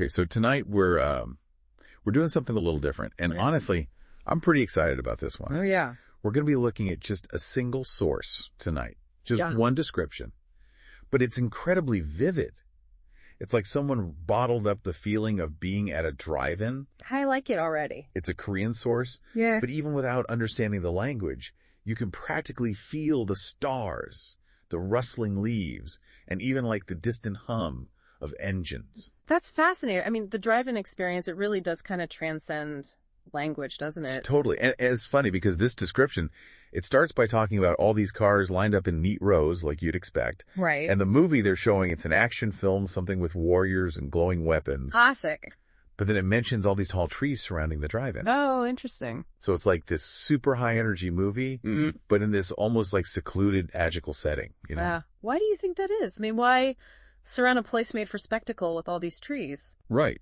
Okay, so tonight we're doing something a little different. And honestly, I'm pretty excited about this one. Oh, yeah. We're going to be looking at just a single source tonight. Just one description. But it's incredibly vivid. It's like someone bottled up the feeling of being at a drive-in. I like it already. It's a Korean source. Yeah. But even without understanding the language, you can practically feel the stars, the rustling leaves, and even like the distant hum of engines. That's fascinating. I mean, the drive-in experience, it really does kind of transcend language, doesn't it? Totally. And it's funny because this description, it starts by talking about all these cars lined up in neat rows like you'd expect. Right. And the movie they're showing, it's an action film, something with warriors and glowing weapons. Classic. But then it mentions all these tall trees surrounding the drive-in. Oh, interesting. So it's like this super high energy movie, but in this almost like secluded, magical setting, you know? Why do you think that is? I mean, why surround a place made for spectacle with all these trees? Right.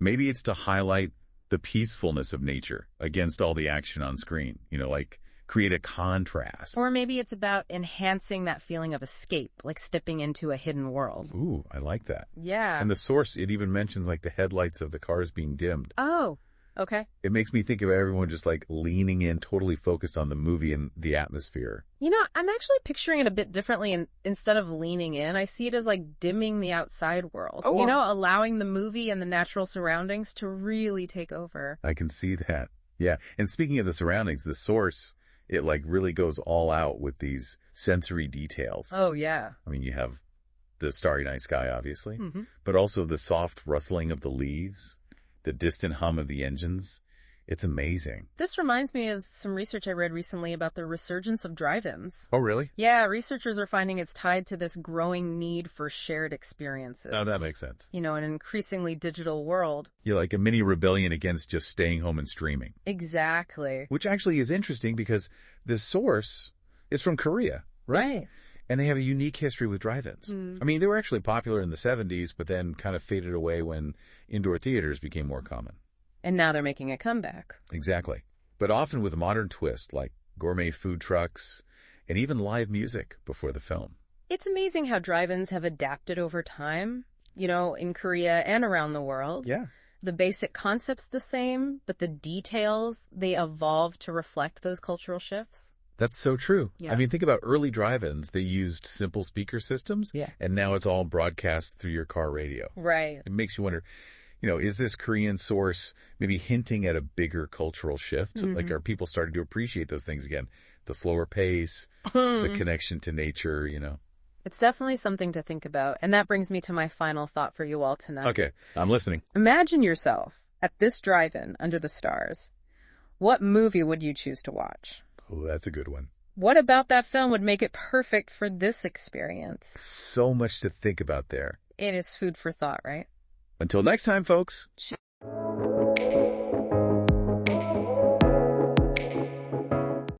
Maybe it's to highlight the peacefulness of nature against all the action on screen, you know, like create a contrast. Or maybe it's about enhancing that feeling of escape, like stepping into a hidden world. Ooh, I like that. Yeah. And the source, it even mentions like the headlights of the cars being dimmed. Oh, okay. It makes me think of everyone just like leaning in, totally focused on the movie and the atmosphere. You know, I'm actually picturing it a bit differently. And instead of leaning in, I see it as like dimming the outside world. Oh, you know, allowing the movie and the natural surroundings to really take over. I can see that. Yeah. And speaking of the surroundings, the source, it like really goes all out with these sensory details. Oh, yeah. I mean, you have the starry night sky, obviously, but also the soft rustling of the leaves, the distant hum of the engines. It's amazing. This reminds me of some research I read recently about the resurgence of drive-ins. Oh, really? Yeah, researchers are finding it's tied to this growing need for shared experiences. Oh, that makes sense. You know, in an increasingly digital world. You're like a mini rebellion against just staying home and streaming. Exactly. Which actually is interesting because the source is from Korea, right? And they have a unique history with drive-ins. I mean, they were actually popular in the 70s, but then kind of faded away when indoor theaters became more common. And now they're making a comeback. Exactly. But often with a modern twist, like gourmet food trucks and even live music before the film. It's amazing how drive-ins have adapted over time, you know, in Korea and around the world. Yeah. The basic concept's the same, but the details, they evolve to reflect those cultural shifts. That's so true. Yeah. I mean, think about early drive-ins. They used simple speaker systems. Yeah. And now it's all broadcast through your car radio. Right. It makes you wonder, you know, is this Korean source maybe hinting at a bigger cultural shift? Like, are people starting to appreciate those things again? The slower pace, the connection to nature, you know? It's definitely something to think about. And that brings me to my final thought for you all tonight. Okay, I'm listening. Imagine yourself at this drive-in under the stars. What movie would you choose to watch? Oh, that's a good one. What about that film would make it perfect for this experience? So much to think about there. It is food for thought, right? Until next time, folks.